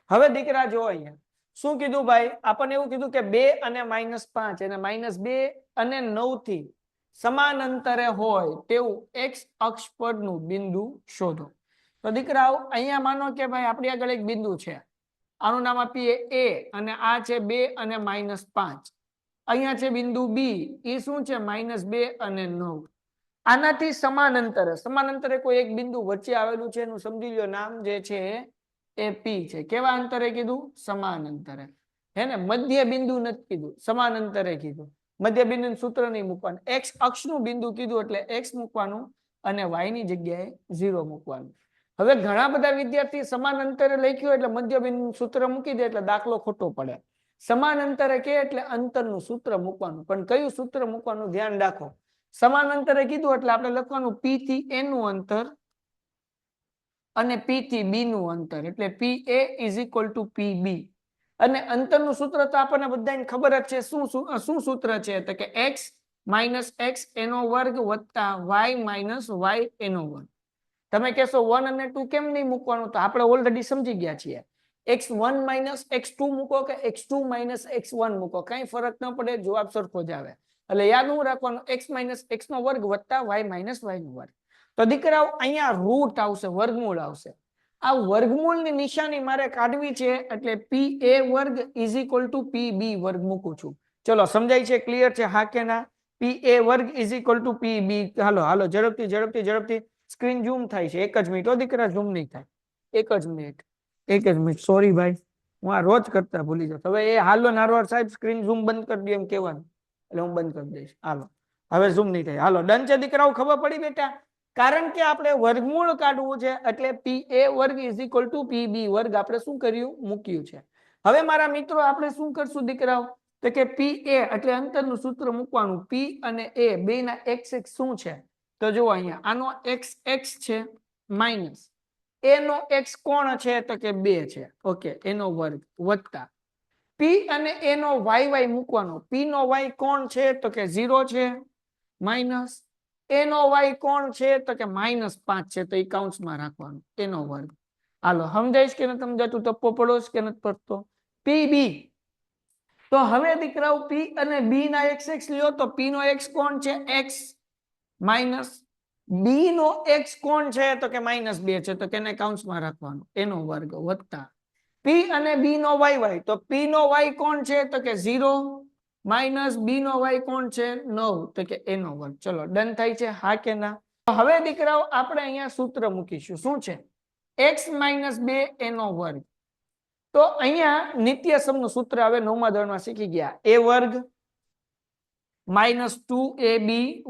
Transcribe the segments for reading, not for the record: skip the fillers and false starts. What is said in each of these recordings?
હવે દીકરા જો અહીંયા શું કીધું ભાઈ, આપણને એવું કીધું કે 2 અને -5 અને -2 અને 9 થી સમાન અંતરે હોય તેવું x અક્ષ પરનું બિંદુ શોધો. તો દીકરાઓ અહીંયા માનો કે ભાઈ આપણી આગળ એક બિંદુ છે, આનું નામ આપીએ a અને આ છે 2 અને -5. અહીંયા છે બિંદુ b, એ શું છે -2 અને 9. આનાથી સમાન અંતરે કોઈ એક બિંદુ વચ્ચે આવેલું છે, એનું સમજી લો નામ જે છે એ p છે. કેવા અંતરે કીધું? સમાન અંતરે. હે ને, મધ્ય બિંદુ નથી કીધું, સમાન અંતરે કીધું. મધ્ય બિંદુ સૂત્ર નહીં મૂકવાનું, x અક્ષનું બિંદુ કીધું એટલે x મૂકવાનું અને y ની જગ્યાએ 0 મૂકવાનું. હવે ઘણા બધા વિદ્યાર્થી સમાન અંતરે લખ્યું એટલે મધ્ય બિંદુ સૂત્ર મૂકી દે એટલે દાખલો ખોટો પડે. સમાન અંતરે કે એટલે અંતરનું સૂત્ર મૂકવાનું, પણ કયું સૂત્ર મૂકવાનું ધ્યાન રાખો. સમાન અંતરે કીધું એટલે આપણે લખવાનું p થી a નું અંતર અને p થી b નું અંતર, એટલે pa = pb. અને અંતરનું સૂત્ર તો આપણને બધાને ખબર જ છે. શું સૂત્ર છે? તો કે x - x એનો વર્ગ વત્તા y - y એનો વર્ગ. તમે કહેશો 1 અને 2 કેમ નહીં મૂકવાનું? તો આપણે ઓલરેડી સમજી ગયા છીએ. x1 - x2 મૂકો કે x2 - x1 મૂકો, કઈ ફરક ન પડે, જવાબ સરખો જ આવે. એટલે યાદ હું રાખવાનું, x - x નો વર્ગ વત્તા y - y નો વર્ગ. તો દીકરાઓ અહીંયા રૂટ આવશે, વર્ગમૂળ આવશે. આ વર્ગમૂળની નિશાની મારે કાઢવી છે એટલે pa વર્ગ = pb વર્ગ મૂકું છું. ચલો સમજાય છે? ક્લિયર છે? હા કે ના? pa વર્ગ = pb. હાલો ઝડપથી સ્ક્રીન ઝૂમ થાય છે. એક જ મિનિટ હો દીકરા, ઝૂમ નહીં થાય. એક જ મિનિટ. સોરી ભાઈ, હું આ રોજ કરતા ભૂલી જાઉં. હવે એ હાલો નારવાર સાહેબ સ્ક્રીન ઝૂમ બંધ કરી દે એમ કહેવાનું, એટલે હું બંધ કરી દઈશ. હાલો હવે ઝૂમ નહીં થાય. હાલો ડન છે દીકરાઓ? ખબર પડી બેટા? કારણ કે આપણે વર્ગમૂળ કાઢવું છે એટલે pa વર્ગ = pb વર્ગ આપણે શું કર્યું? મૂક્યું છે. હવે મારા મિત્રો આપણે શું કરશું દીકરાઓ? તો કે pa એટલે અંતરનું સૂત્ર મૂકવાનું. p અને a બેના x શું છે? તો જો અહીંયા આનો x છે માઇનસ a નો x કોણ છે? તો કે 2 છે. ઓકે, એનો વર્ગ વત્તા p અને a નો y મૂકવાનો. p નો y કોણ છે? તો કે 0 છે, માઇનસ a નો y કોણ છે? તો કે -5 છે, તો એ કૌંસમાં રાખવાનું, એનો વર્ગ. હાલો સમજાઈશ કે નથી સમજાતું? ટપ્પો પડો કે નથી પડતો? pb. તો હવે દીકરાઓ p અને b ના x લ્યો તો p નો x કોણ છે? x માઇનસ b નો x કોણ છે? તો કે -2 છે, તો કેને કૌંસમાં રાખવાનું, એનો વર્ગ વત્તા p અને b નો y. તો p નો y કોણ છે? તો કે 0 માઇનસ b નો y કોણ છે? 9, તો કે એનો વર્ગ. ચલો ડન થાય છે? હા કે ના? હવે દીકરાઓ આપણે અહીંયા સૂત્ર મૂકીશું. શું છે? x - 2 એનો વર્ગ. તો અહીંયા નિત્યસમનું સૂત્ર હવે 9મા ધોરણમાં શીખી ગયા. a વર્ગ -2ab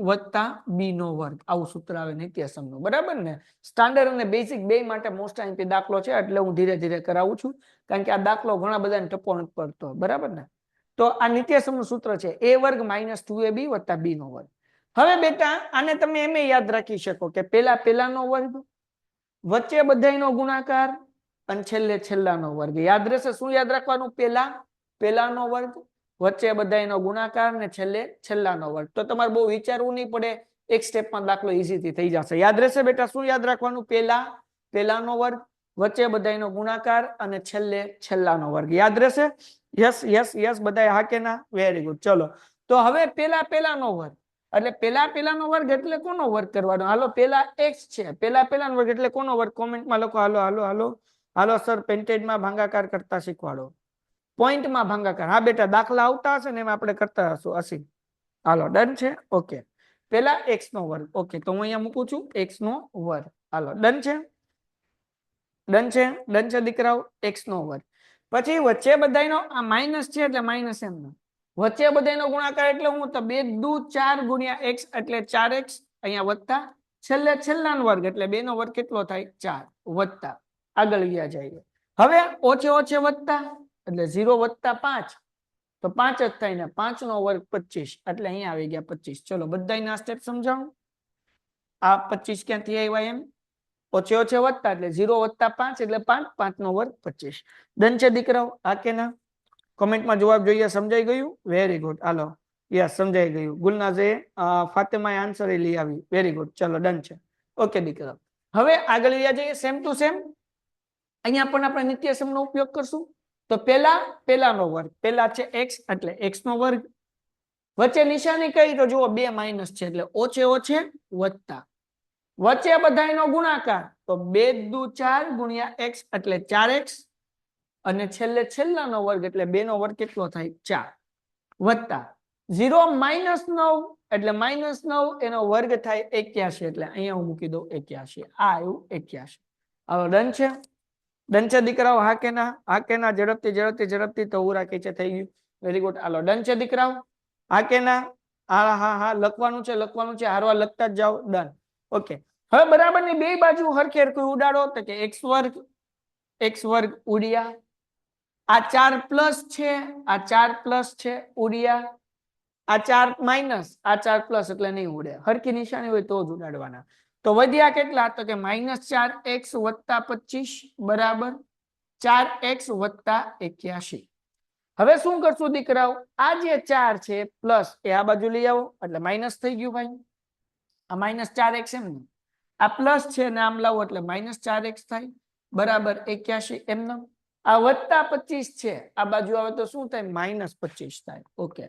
વત્તા b નો વર્ગ, આવું સૂત્ર આવે નિત્યસમનું. બરાબર ને? સ્ટાન્ડર્ડ અને બેઝિક બે માટે મોસ્ટ આઈએમપી દાખલો છે, એટલે હું ધીરે ધીરે કરાવું છું, કારણ કે આ દાખલો ઘણા બધાને ટપ્પો નથી પડતો. બરાબર ને? તો આ નિત્યસમનું સૂત્ર છે a વર્ગ -2ab વત્તા b નો વર્ગ. હવે બેટા આને તમે એમ યાદ રાખી શકો કે પેલાનો વર્ગ વચ્ચે બધાયનો ગુણાકાર અને છેલ્લાનો વર્ગ. યાદ રહેશે? શું યાદ રાખવાનું? પેલાનો વર્ગ વચ્ચે બધાયનો ગુણાકાર ને છેલ્લાનો વર્ગ. તો તમારે બહુ વિચારવું નહીં પડે, એક સ્ટેપમાં દાખલો ઈઝીથી થઈ જશે. યાદ રહેશે બેટા? શું યાદ રાખવાનું? પેલાનો વર્ગ વચ્ચે બધાયનો ગુણાકાર અને છેલ્લાનો વર્ગ. યાદ રહેશે? યસ બધાય હા કે ના? Very good. ચલો તો હવે પેલાનો વર્ગ એટલે પેલાનો વર્ગ એટલે કોનો વર્ગ કરવાનો? હાલો પેલા x છે, પેલાનો વર્ગ એટલે કોનો વર્ગ? કોમેન્ટમાં લખો. હાલો સર પેન્ટેડમાં ભાગાકાર કરતા શીખવાડો, પોઈન્ટમાં ભાગાકાર. હા બેટા, દાખલા આવતા હશે ને એમાં આપણે કરતા હશું અસી. હાલો ડન છે? ઓકે, પેલા x નો વર્ગ. ઓકે, તો હું અહીંયા મૂકું છું x નો વર્ગ. હાલો ડન છે દીકરાઓ? x નો વર્ગ. પછી વચ્ચે બધાયનો આ માઇનસ છે એટલે માઇનસ એમનો. વચ્ચે બધાયનો ગુણાકાર એટલે હું તો 2 દુ 4 ગુણ્યા x એટલે 4x, અહીંયા વત્તા છેલ્લાનો વર્ગ એટલે 2 નો વર્ગ કેટલો થાય? 4 વત્તા આગળ ગયા જાય. હવે ઓછે વત્તા એટલે 0 વત્તા 5 તો 5 જ થાય ને, 5 નો વર્ગ 25 એટલે અહીંયા આવી ગયા 25. ચલો બધાયના સ્ટેપ સમજાવું. આ 25 ક્યાંથી આવ્યા? એમ ઓછે વત્તા એટલે 0 વત્તા 5 એટલે 5, 5 નો વર્ગ 25. ડન છે દીકરાઓ? હા કે ના? કોમેન્ટમાં જવાબ જોઈએ. સમજાઈ ગયું? Very good. હાલો યસ સમજાઈ ગયું. ગુલનાઝે ફાતિમાએ આન્સર લઈ આવી. Very good. ચલો ડન છે. ઓકે દીકરાઓ, હવે આગળ જઈએ સેમ ટુ સેમ. અહીંયા પણ આપણે નિત્યસમ નો ઉપયોગ કરશું તો પેલાનો વર્ગ પેલા છે x એટલે x નો વર્ગ વચ્ચે નિશાની કઈ તો જુઓ 2 માઇનસ છે એટલે ઓછે ઓછે વત્તા વચ્ચે બધાયનો ગુણાકાર તો 2 દુ 4 ગુણ્યા x એટલે 4x અને છેલ્લાનો વર્ગ એટલે 2 નો વર્ગ કેટલો થાય 4 વત્તા 0 માઇનસ 9 એટલે માઇનસ 9 એનો વર્ગ થાય 81 એટલે અહીંયા હું મૂકી દઉં 81 આ આવ્યું 81 હવે ડન છે દીકરાઓ હા કે ના ઝડપથી તો હું રાખી છે થઈ ગયું વેરી ગુડ હાલો ડન છે દીકરાઓ હા કે ના હા લખવાનું છે હારવા લખતા જ જાઓ ડન ઓકે હવે બરાબર ની બે બાજુ હરખે હરખું ઉડાડો તો કે x વર્ગ ઉડ્યા આ 4 પ્લસ છે આ 4 પ્લસ છે ઉડ્યા આ 4 માઇનસ આ 4 પ્લસ એટલે નહીં ઉડે હરખી નિશાની હોય તો જ ઉડાડવાના તો વધ્યા કેટલા તો કે -4x + 25 બરાબર 4x + 81 હવે શું કરશું દીકરાઓ આ જે 4 છે પ્લસ એ આ બાજુ લઈ આવો એટલે માઇનસ થઈ ગયું ભાઈ આ -4x એમ ને આ પ્લસ છે ને આમ લાવો એટલે -4x થાય બરાબર 81 એમ આ +25 છે આ બાજુ આવે તો શું થાય -25 થાય ઓકે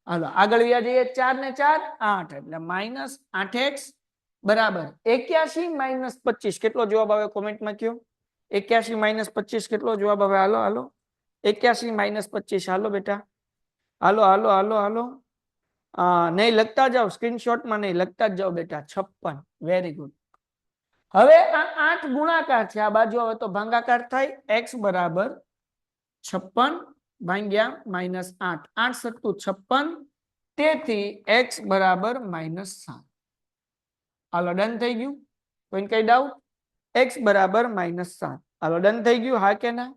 હાલો આગળ વ્યા જઈએ 4 ને 4 8 એટલે -8x બરાબર 81 - 25 કેટલો જવાબ આવે કોમેન્ટમાં કયો 81 - 25 કેટલો જવાબ આવે હાલો 81 - 25 હાલો બેટા હાલો નહીં લખતા જાઓ સ્ક્રીનશોટમાં નહીં લખતા જ જાઓ બેટા 56 વેરી ગુડ હવે આ 8 ગુણાકાર છે આ બાજુ આવે તો ભાગાકાર થાય x બરાબર 56 ભાગ્યા -8 8 સત્તુ 56 તેથી x બરાબર -7 હાલો ડન થઈ ગયું કોઈ કઈ ડાઉટ x બરાબર -7 હાલો ડન થઈ ગયું હા કે ના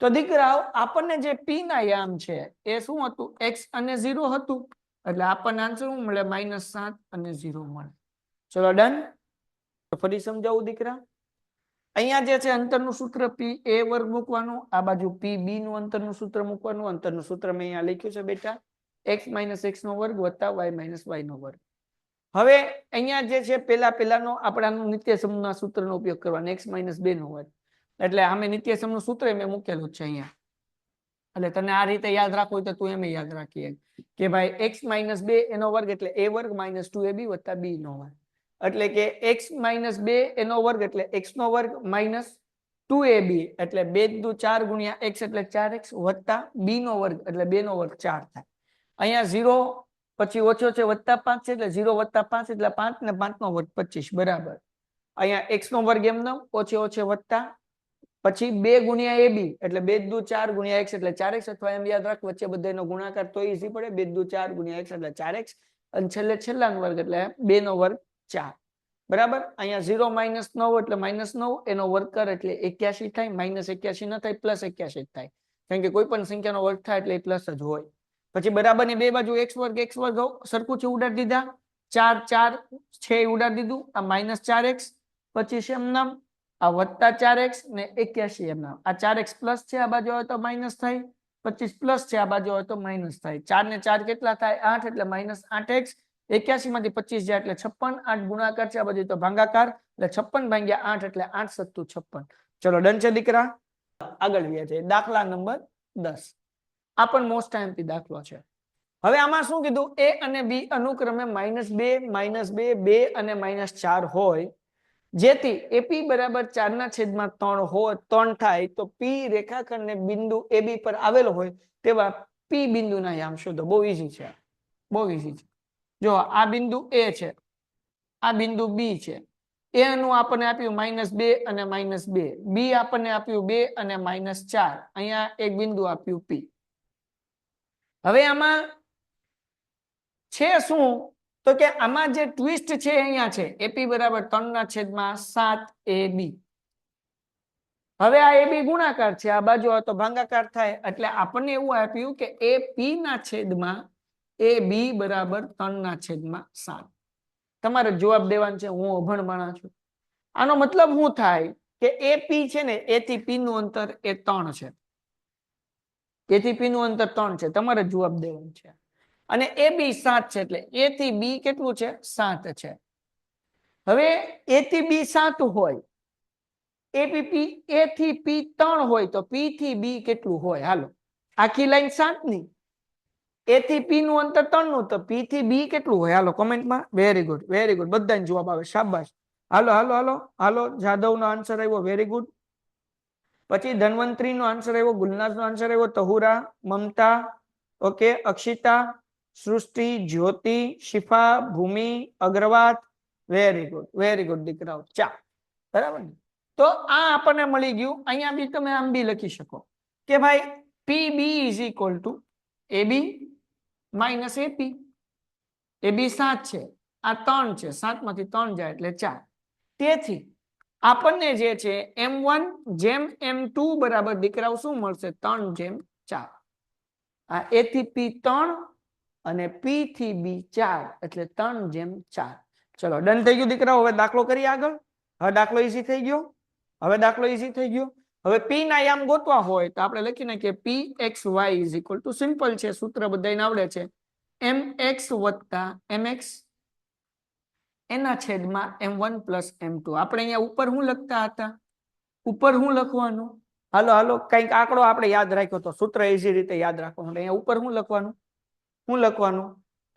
તો દીકરાઓ આપણને જે p ના યામ છે એ શું હતું x અને 0 હતું એટલે આપણને આન્સર શું મળે -7 અને 0 મળે ચલો ડન ફરી સમજાવું દીકરા અહીંયા જે છે અંતરનું સૂત્ર p a વર્ગ મૂકવાનું આ બાજુ p b નું અંતરનું સૂત્ર મૂકવાનું અંતરનું સૂત્ર મેં અહીંયા લખ્યું છે બેટા x - x નો વર્ગ વત્તા y - y નો વર્ગ હવે અહીંયા જે છે પેલાનો આપણાનું નિત્યસમના સૂત્રનો ઉપયોગ કરવાનો x - 2 નો વર્ગ એટલે આમે નિત્યસમનું સૂત્ર મેં મૂકેલું છે અહીંયા એટલે તને આ રીતે યાદ રાખવું હોય તો તું એમ યાદ રાખીએ કે ભાઈ x - 2 એનો વર્ગ એટલે a વર્ગ - 2ab વત્તા b નો વર્ગ એટલે કે x - 2 એનો વર્ગ એટલે x નો વર્ગ - 2ab એટલે 2 દુ 4 ગુણ્યા x એટલે 4x વત્તા b નો વર્ગ એટલે 2 નો વર્ગ 4 થાય અહીંયા 0 પછી ઓછો છે +5 છે એટલે 0 + 5 એટલે 5 ને 5 નો વર્ગ 25 બરાબર અહીંયા x નો વર્ગ એમ ન ઓછે વત્તા પછી 2 ગુણ્યા ab એટલે 2 દુ 4 ગુણ્યા x એટલે 4x અથવા એમ યાદ રાખ વચ્ચે બધાનો ગુણાકાર તો ઈઝી પડે 2 દુ 4 ગુણ્યા x એટલે 4x અને છેલ્લાનો વર્ગ એટલે 2 નો વર્ગ 4 બરાબર અહીંયા 0 - 9 એટલે -9 એનો વર્ગ કર એટલે 81 થાય -81 ન થાય +81 જ થાય કારણ કે કોઈ પણ સંખ્યાનો વર્ગ થાય એટલે પ્લસ જ હોય પછી બરાબર ની બે બાજુ x વર્ગ સરખું છે ઉડાડી દીધા 4 છે ઉડાડી દીધું આ -4x 25 એમ નામ આ +4x ને 81 એમ નામ આ 4x પ્લસ છે આ બાજુ આવે તો માઇનસ થાય 25 પ્લસ છે આ બાજુ આવે તો માઇનસ થાય 4 ને 4 કેટલા થાય 8 એટલે -8x 81 માંથી 25 જાય એટલે 56 8 ગુણાકાર છે આ બાજુ તો ભાગાકાર એટલે 56 ભાગ્યા 8 એટલે 8 સત્તુ 56 ચલો ડન છે દીકરા આગળ વ્યા છે દાખલા નંબર 10 આ પણ મોસ્ટ ટાઈમ થી દાખલો છે હવે આમાં શું કીધું a અને b અનુક્રમે -2 -2 અને -4 હોય જેથી ap બરાબર 4/3 હોય 3 થાય તો p રેખાખંડને બિંદુ ab પર આવેલો હોય તેવા p બિંદુના યામ શોધો બહુ ઈઝી છે જો આ બિંદુ a છે આ બિંદુ b છે a નું આપણને આપ્યું -2 અને -2 b આપણને આપ્યું 2 અને -4 અહીંયા એક બિંદુ આપ્યું p હવે આમાં છે શું તો કે આમાં જે ટ્વિસ્ટ છે અહીંયા છે ap બરાબર 3/7 ab હવે આ ab ગુણાકાર છે આ બાજુ આવે તો ભાગાકાર થાય એટલે આપણને એવું આપ્યું કે ap ના છેદમાં ab બરાબર 3/7 તમારે જવાબ દેવાનો છે હું અભણ માણસ છું આનો મતલબ શું થાય કે ap છે ને a થી p નું અંતર એ 3 છે a થી p નું અંતર 3 છે તમારે જવાબ દેવાનો છે અને ab 7 છે એટલે a થી b કેટલું છે 7 છે હવે a થી b 7 હોય એપીપી એ થી પી 3 હોય તો પી થી બી કેટલું હોય? હાલો, આખી લાઈન 7 ની, એ થી પી નું અંતર 3 નું, તો પી થી બી કેટલું હોય? હાલો કોમેન્ટમાં. વેરી ગુડ, વેરી ગુડ, બધાને જવાબ આવે, શાબાશ. હાલો હાલો હાલો હાલો, જાદવ નો આન્સર આવ્યો, વેરી ગુડ. પછી ધન્વંતરી નો આન્સર આવ્યો, ગુલનાઝ નો આન્સર આવ્યો, તહુરા, મમતા, ઓકે, અક્ષિતા, સૃષ્ટિ, જ્યોતિ, શિફા, ભૂમિ, અગ્રવાત, વેરી ગુડ દીકરાઓ, ચા, બરાબર ને? તો આ આપણને મળી ગયું. અહીંયા બી તમે આમ બી લખી શકો કે ભાઈ PB is equal to AB minus AP. AB 7 છે, આ 3 છે, 7 માંથી 3 જાય એટલે 4. તેથી આપણને જે છે M1 જેમ M2 બરાબર દીકરાઓ શું મળશે? 3/4. આ એ થી પી 3 અને પી થી બી 4 એટલે 3/4. ચલો ડન થઈ ગયું દીકરાઓ. હવે દાખલો કરીએ આગળ. હવે દાખલો ઈઝી થઈ ગયો. હવે પી ના યામ ગોતવા હોય તો આપણે લખી નાખીએ P X Y is equal to, simple છે, સૂત્ર બધાને આવડે છે, mx વત્તા mx એના છેદમાં m1 પ્લસ m2. આપણે અહીંયા ઉપર શું લખતા હતા? ઉપર શું લખવાનું? હાલો હાલો, કઈક આંકડો આપણે યાદ રાખ્યો તો સૂત્ર ઈઝી રીતે યાદ રાખવાનું. અહીંયા ઉપર શું લખવાનું?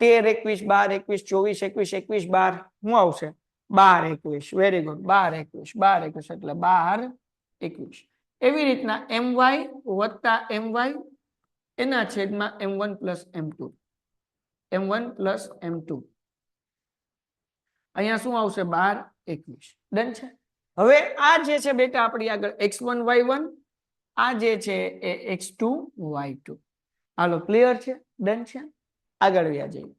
13, 21, 12, 21, 24, 21, 21, 12 શું આવશે? 12, 21. વેરી ગુડ, 12, 21, 12, 21 એટલે 12, 21. એવી રીતના my વત્તા my એના છેદમાં m1 plus m2, m1 plus m2. અહીંયા શું આવશે? 12, 21. ડન છે. હવે આ જે છે બેટા આપણી આગળ x1 y1, આ જે છે એ x2 y2. હાલો ક્લિયર છે? ડન છે. આગળ વ્યા જઈએ.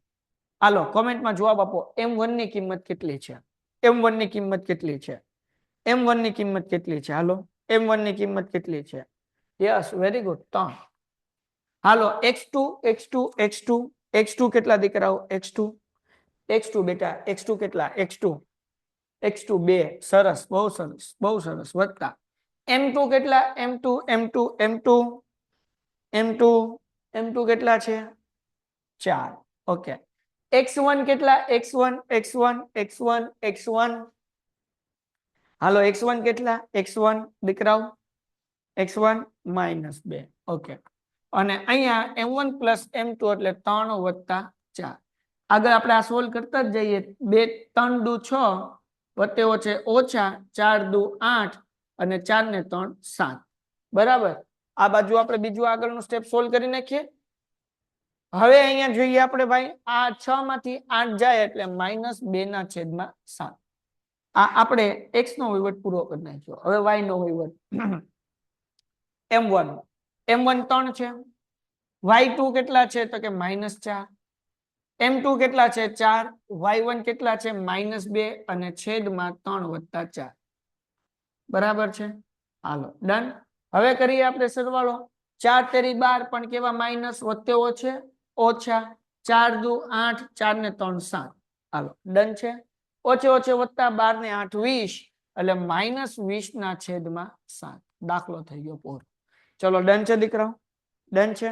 હાલો કોમેન્ટમાં જવાબ આપો, m1 ની કિંમત કેટલી છે? m1 ની કિંમત કેટલી છે? m1 ની કિંમત કેટલી છે? હાલો m1 ની કિંમત કેટલી છે? Yes, very good, 3. હાલો x2 x2 x2 x2 કેટલા દીકરાઓ? x2 બેટા, x2 કેટલા? x2 2. સરસ, બહુ સરસ, બહુ સરસ. વત્તા m2 કેટલા? m2 કેટલા છે? 4. ઓકે. x1 કેટલા? x1. હાલો x1 કેટલા? x1 દીકરાઓ, x1 -2. ઓકે. અને અહીંયા m1 પ્લસ m2 એટલે 3 વત્તા 4. આગળ આપણે આ સોલ્વ કરતા જ જઈએ. 2 3 દુ 6 વત્તે ઓછે ઓછા 4 દુ 8 અને 4 ને 3 7. બરાબર. આ બાજુ આપણે બીજું આગળનું સ્ટેપ સોલ્વ કરી નાખીએ. હવે અહીંયા જોઈએ આપણે ભાઈ, આ 6 માંથી 8 જાય એટલે -2/7. આ આપણે x નો વહીવટ પૂરો કરી નાખ્યો. હવે y નો વહીવટ. m1 3 છે, y2 કેટલા છે? તો કે -4. m2 કેટલા છે? 4. y1 કેટલા છે? -2 અને છેદમાં 3 વત્તા 4. બરાબર છે. હાલો ડન. હવે કરીએ આપણે સરવાળો. 4 તેરી 12 પણ કેવા? માઇનસ, વત્તે ઓછે ઓછા 4 દુ 8, 4 ને 3 7. હાલો ડન છે. ઓછે ઓછે વત્તા 12 ને 8 20 એટલે -20/7. દાખલો થઈ ગયો પૂરો. ચલો ડન છે દીકરાઓ? ડન છે?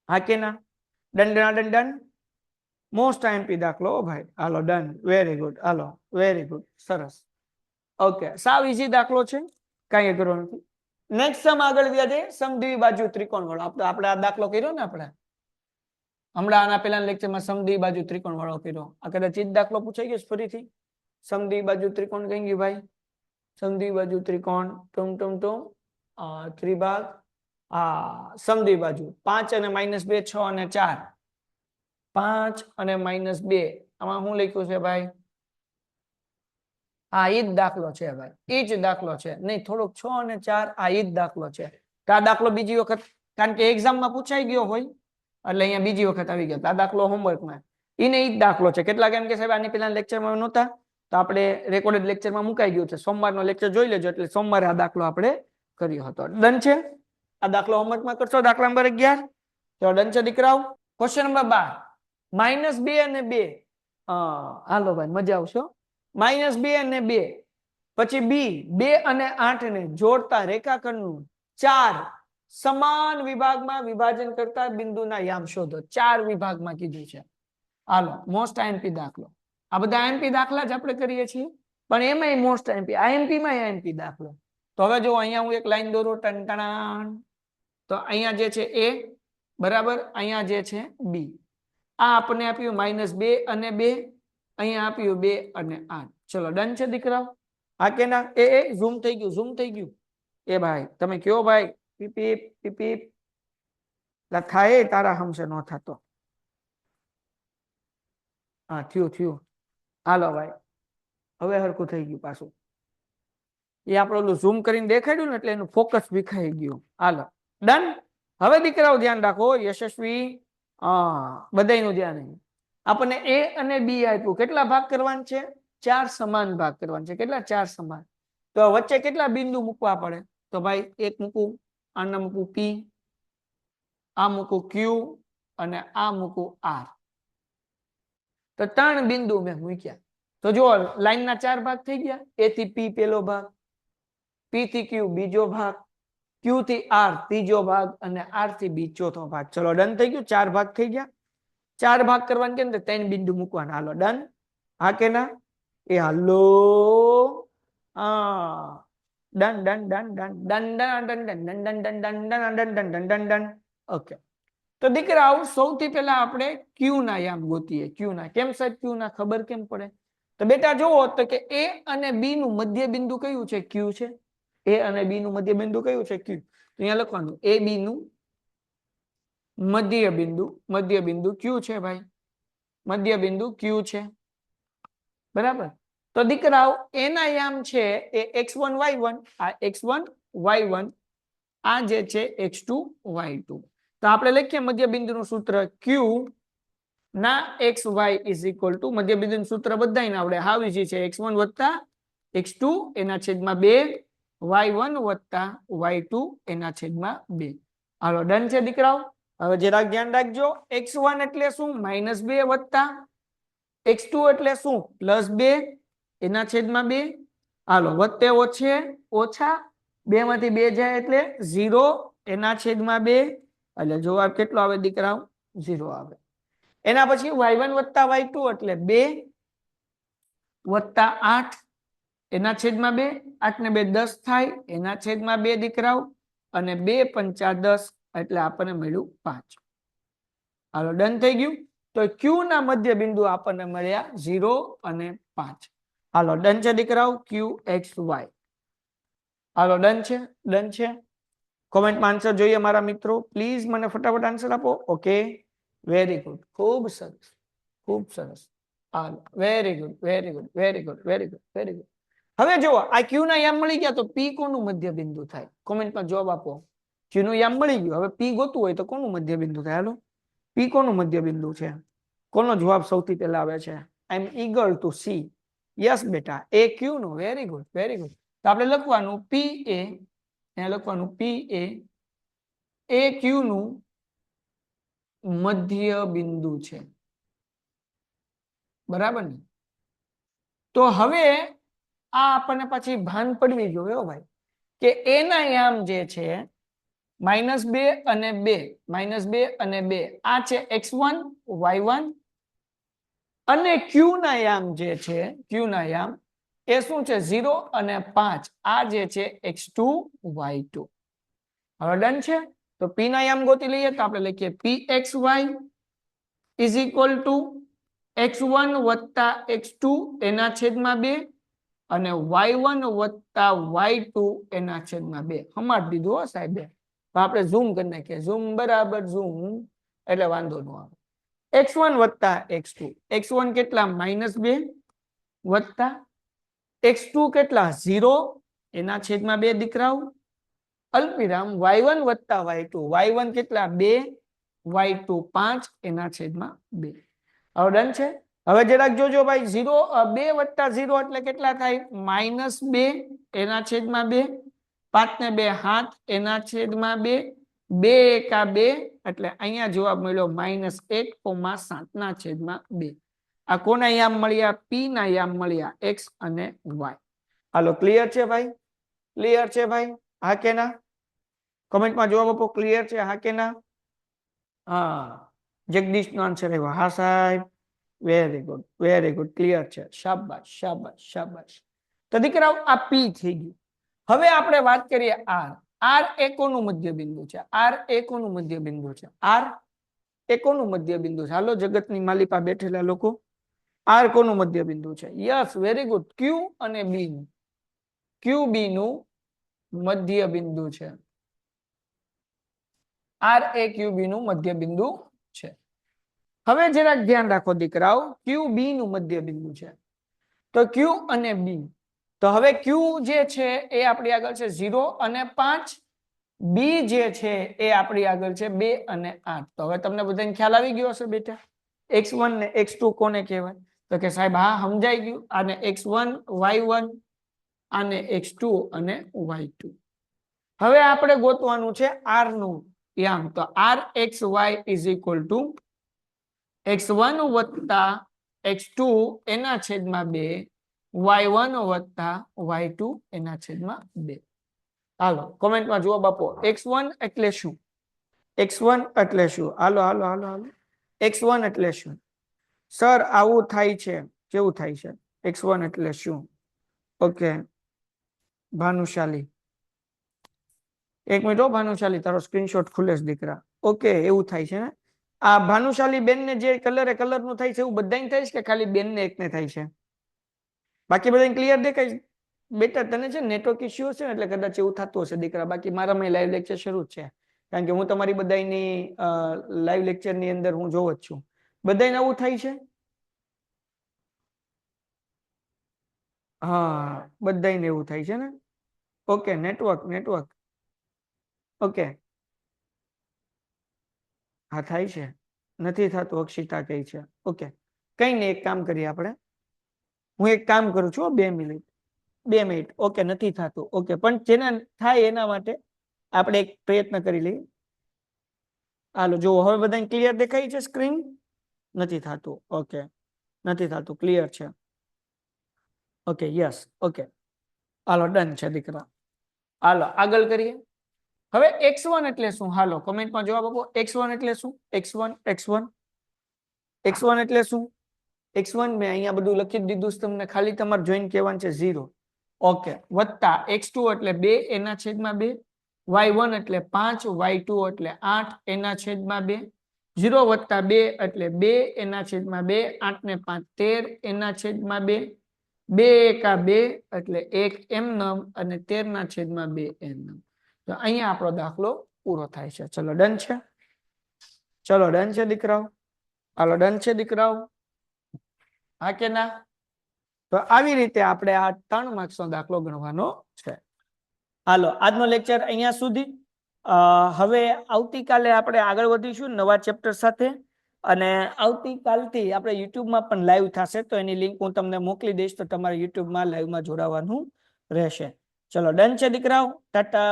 હા કે ના? ડન. મોસ્ટ આઈએમપી દાખલો ભાઈ. હાલો ડન, વેરી ગુડ. હાલો વેરી ગુડ, સરસ. ઓકે, સાવ ઈઝી દાખલો છે, કઈ અઘરો નથી. નેક્સ્ટ સમ આગળ વ્યાજે, સમદ્વિ બાજુ ત્રિકોણ વાળો. આપણે આ દાખલો કર્યો ને, આપણે હમણાં આના પહેલા લેક્ચરમાં સમદ્વિ બાજુ ત્રિકોણ વાળો કર્યો. આ કદાચ જ દાખલો પૂછાઈ ગયો ફરીથી. સમદ્વિ બાજુ ત્રિકોણ કઈ ગયું ભાઈ? સમદ્વિ બાજુ ત્રિકોણ ત્રિભાગ. હા, સમદ્વિ બાજુ 5 અને -2, 6 અને 4. 5 અને -2 આમાં શું લખ્યું છે ભાઈ? આ ઈ જ દાખલો છે ભાઈ, ઈ જ દાખલો છે. નહીં, થોડોક 6 અને 4 આ ઈ જ દાખલો છે. આ દાખલો બીજી વખત, કારણ કે એક્ઝામમાં પૂછાઈ ગયો હોય એટલે અહીંયા બીજી વખત આવી ગયો. આ દાખલો હોમવર્કમાં ઈને ઈ જ દાખલો છે. કેટલાક એમ કે સાહેબ આની પહેલા લેક્ચરમાં નહોતા, તો આપણે રેકોર્ડેડ લેક્ચરમાં મુકાઈ ગયું છે. સોમવારનો લેક્ચર જોઈ લેજો, એટલે સોમવારે આ દાખલો આપણે કર્યો હતો. ડન છે? આ દાખલો હોમવર્કમાં કરશો, દાખલા નંબર 11. તો ડન છે દીકરાઓ? ક્વેશ્ચન નંબર 12, -2 અને 2. હાલો ભાઈ, મજા આવશે. -2 અને 2. પછી બી 2 અને 8 ને જોડતા રેખાખંડનું 4 સમાન વિભાગમાં વિભાજન કરતા બિંદુના યામ શોધો. 4 વિભાગમાં કીધું છે. હાલો મોસ્ટ આઈએમપી દાખલો. આ બધા આઈએમપી દાખલા જ આપણે કરીએ છીએ. પણ એમાં મોસ્ટ આઈએમપી, આઈએમપી માં આઈએમપી દાખલો. તો હવે જો અહીંયા હું એક લાઈન દોરું ટણટણાણ, તો અહીંયા જે છે એ બરાબર, અહીંયા જે છે બી. આ આપણને આપ્યું -2 અને 2, અહીંયા આપ્યું 2 અને 8. ચલો ડન છે દીકરાઓ? હા કે ના? એ ઝૂમ થઈ ગયું, ઝૂમ થઈ ગયું. એ ભાઈ તમે કયો ભાઈ, પીપીપ પીપીપ થાય તારા હમશે નો થતો. હા થયું થયું. હાલો ભાઈ, હવે હરખું થઈ ગયું પાછું. એ આપણે ઓલું ઝૂમ કરીને દેખાડ્યું ને એટલે એનું ફોકસ વિખાઈ ગયું. હાલો ડન. હવે દીકરાઓ ધ્યાન રાખો, યશસ્વી બધાયનું ધ્યાન. આપણને એ અને બી આપ્યું, કેટલા ભાગ કરવાના છે? 4 સમાન ભાગ કરવાના છે. કેટલા? 4 સમાન. તો વચ્ચે કેટલા બિંદુ મૂકવા પડે? તો ભાઈ એક મૂકું, આને મૂકું પી, આ મૂકું ક્યુ અને આ મૂકું આર. તો 3 બિંદુ મેં મૂક્યા. તો જો લાઈનના 4 ભાગ થઈ ગયા. એ થી પી પેલો ભાગ, પી થી ક્યુ બીજો ભાગ, ક્યુ થી આર ત્રીજો ભાગ અને આર થી બી ચોથો ભાગ. ચલો ડન થઈ ગયું. 4 ભાગ થઈ ગયા. 4 ભાગ કરવાના કેમ? 3 બિંદુ મૂકવાના. હાલો ડન. હા કે ના? એ હાલો done done done done done done done done done done done done done done done done done. Okay. તો દીકરાઓ સૌથી પહેલા આપણે ક્યુ ના યામ ગોતીએ. ક્યુ ના કેમ સાહેબ? ક્યુ ના ખબર કેમ પડે? તો બેટા જોવો તો કે એ અને બી નું મધ્ય બિંદુ કયું છે? ક્યુ છે. એ અને બી નું મધ્ય બિંદુ કયું છે? ક્યુ. તો અહીંયા લખવાનું એ બી નું મધ્ય બિંદુ ક્યુ છે ભાઈ. મધ્ય બિંદુ ક્યુ છે. બરાબર. તો દીકરાઓ એના યામ છે એ x1 y1, આ x1 y1, આ જે છે x2 y2. તો આપણે લખીએ મધ્ય બિંદુનું સૂત્ર q ના xy ઇઝ ઇક્વલ ટુ, મધ્ય બિંદુનું સૂત્ર બધાને આવડે, હાવ ઈઝી છે, x1 વત્તા x2 એના છેદમાં 2, y1 વત્તા y2 એના છેદમાં 2. હાલો ડન છે દીકરાઓ? હવે જરાક ધ્યાન રાખજો, x1 એટલે શું? -2 વત્તા x2 એટલે શું? +2 એના છેદમાં 2. હાલો વત્તે ઓછે ઓછા, 2 માંથી 2 જાય એટલે 0 એના છેદમાં 2. એટલે જવાબ કેટલો આવે દીકરાઓ? 0 આવે. એના પછી y1 વત્તા y2 એટલે 2 વત્તા 8 એના છેદમાં 2. 8 ને 2 10 થાય એના છેદમાં 2 દીકરાઓ. અને 2 પંચા 10 એટલે આપણને મળ્યું 5. હાલો ડન થઈ ગયું. તો ક્યુ ના મધ્ય બિંદુ આપણને મળ્યા 0 અને 5. હાલો ડન છે દીકરાઓ? ક્યુ એક્સ વાય. હાલો ડન છે? ડન છે? કોમેન્ટમાં આન્સર જોઈએ મારા મિત્રો. પ્લીઝ મને ફટાફટ આન્સર આપો. ઓકે વેરી ગુડ, ખૂબ સરસ, ખૂબ સરસ. હાલો very good very good very good very good very good. હવે જુઓ આ ક્યુ ના યામ મળી ગયા તો પી કોનું મધ્ય બિંદુ થાય? કોમેન્ટમાં જવાબ આપો. ક્યુ નું યામ મળી ગયું, હવે પી ગોતવું હોય તો કોનું મધ્ય બિંદુ થાય? હાલો પી કોનું મધ્ય બિંદુ છે? કોનો જવાબ સૌથી પહેલા આવે છે? આઈ એમ ઈગર ટુ સી. યસ બેટા, એ ક્યુ નું. Very good very good. તો આપણે લખવાનું પી એ, અહીંયા લખવાનું પી એ ક્યુ નું મધ્ય બિંદુ છે. બરાબર ને? તો હવે આ આપણને પછી ભાન પડવી જોઈએ ભાઈ કે એના યામ જે છે -2 અને 2, -2 અને 2 આ છે x1 y1, અને ક્યુ ના યામ જે છે, ક્યુ ના યામ એ શું છે? 0 અને 5, આ જે છે x2 y2. હવે ડન છે? તો પી ના યામ ગોતી લઈએ તો આપણે લખીએ pxy is equal two x1 વત્તા x2 એના છેદમાં 2 અને y1 વત્તા y2 એના છેદમાં 2. હમાર દીધું હો સાહેબ. તો આપણે ઝૂમ કરી નાખીએ. ઝૂમ બરાબર ઝૂમ એટલે વાંધો ન આવે. x1 વત્તા x2, x1 કેટલા? -2 વત્તા x2 કેટલા? 0 એના છેદમાં 2 દીકરાઓ, અલ્પવિરામ y1 વત્તા y2, y1 કેટલા? 2, y2 5 એના છેદમાં 2. હવે ડન છે? હવે જરાક જોજો ભાઈ, 2 વત્તા 0 એટલે કેટલા થાય? -2 એના છેદમાં 2, 5 ને 2 7 એના છેદમાં 2, 2 એકા 2 એટલે અહીંયા જવાબ મળ્યો -1,7 ના છેદમાં 2. આ કોના યામ મળ્યા? પી ના યામ મળ્યા, x અને y. હાલો ક્લિયર છે ભાઈ? ક્લિયર છે ભાઈ? હા કે ના? કોમેન્ટમાં જવાબ આપો. ક્લિયર છે? હા કે ના? હા, જગદીશ નો આન્સર આવ્યો. હા સાહેબ, very good very good, clear છે. શાબાશ શાબાશ શાબાશ. તો દીકરાઓ આ પી થઈ ગયું. હવે આપણે વાત કરીએ આર. આર એ કોનું મધ્ય બિંદુ છે? આર એ કોનું મધ્ય બિંદુ છે? આર એ કોનું મધ્ય બિંદુ છે? હાલો જગતની માલિપા બેઠેલા લોકો, આર કોનું મધ્ય બિંદુ છે? Yes, very good. ક્યુ અને બી નું, ક્યુ બી નું મધ્ય બિંદુ છે. આર એ ક્યુ બી નું મધ્ય બિંદુ છે. હવે જરાક ધ્યાન રાખો દીકરાઓ, ક્યુ બી નું મધ્ય બિંદુ છે તો ક્યુ અને બી, તો હવે ક્યુ જે છે એ આપણી આગળ છે 0 અને 5, બી જે છે એ આપણી આગળ છે 2 અને 8. તો હવે તમને બધાને ખ્યાલ આવી ગયો હશે બેટા, x1 ને x2 કોને કહેવાય? તો કે સાહેબ હા સમજાઈ ગયું, આને x1 y1, આને x2 અને y2. હવે આપણે ગોતવાનું છે r નું યામ. તો rxy is equal two x1 વત્તા x2 એના છેદમાં 2, y1 વત્તા y2 એના છેદમાં 2. હાલો કોમેન્ટમાં જુઓ બાપુ, x1 એટલે શું? x1 એટલે શું? હાલો હાલો હાલો હાલો, x1 એટલે શું? સર આવું થાય છે, કેવું થાય છે? x1 એટલે શું? ઓકે ભાનુશાલી, એક મિનિટ ભાનુશાલી, તારો સ્ક્રીનશોટ ખુલે છે દીકરા. ઓકે એવું થાય છે ને? આ ભાનુશાલી બેન ને જે કલર નું થાય છે એવું બધાને થાય છે કે ખાલી બેન ને એકને થાય છે? બાકી બધાને ક્લિયર દેખાય છે? બેટા તને છે નેટવર્ક ઇશ્યુ છે ને એટલે કદાચ એવું થતું હશે દીકરા, બાકી મારામાં લાઈવ લેક્ચર શરૂ જ છે, કારણ કે હું તમારી બધાની લાઈવ લેક્ચર ની અંદર હું જોઉં જ છું. બધાને આવું થાય છે? હા બધાને એવું થાય છે ને? ઓકે નેટવર્ક ઓકે હા થાય છે, નથી થતું અક્ષિતા કહે છે. ઓકે કઈ નહીં, એક કામ કરીએ આપણે, હું એક કામ કરું છું, 2 મિનિટ. ઓકે નથી થતું, ઓકે પણ જેને થાય એના માટે આપણે એક પ્રયત્ન કરી લઈએ. હાલો જુઓ, હવે બધાને ક્લિયર દેખાય છે સ્ક્રીન? નથી થતું, ઓકે નથી થતું, ક્લિયર છે. ઓકે યસ, ઓકે હાલો ડન છે દીકરા. હાલો આગળ કરીએ. હવે x1 એટલે શું? હાલો કમેન્ટમાં જવાબ આપો. x1 એટલે શું? x1 એટલે શું? x1 મેં અહીંયા બધું લખી જ દીધું છે તમને, ખાલી તમારે જોઈન કહેવાનું છે 0. ઓકે વત્તા x2 એટલે 2 એના છેદમાં 2, y1 એટલે 5, y2 એટલે 8 એના છેદમાં 2, 0 વત્તા 2 એટલે 2 એના છેદમાં 2, 8 ને 5 13 એના છેદમાં 2, 2 એકા 2 એટલે 1 એમનમ અને 13 ના છેદમાં 2 એમનમ. તો અહીંયા આપણો દાખલો પૂરો થાય છે. ચલો ડન છે? ચલો ડન છે દીકરાઓ? હાલો ડન છે દીકરાઓ? હા કે ના? તો આવી રીતે આપણે આ 3 માર્ક્સનો દાખલો ગણવાનો છે. હાલો આજનો લેક્ચર અહીંયા સુધી. હવે આવતીકાલે આપણે આગળ વધીશું નવા ચેપ્ટર સાથે, અને આવતીકાલથી આપણે યુટ્યુબમાં પણ લાઈવ થશે, તો એની લિંક હું તમને મોકલી દઈશ, તો તમારે યુટ્યુબમાં લાઈવમાં જોડાવાનું રહેશે. ચલો ડન છે દીકરાઓ? ટાટા.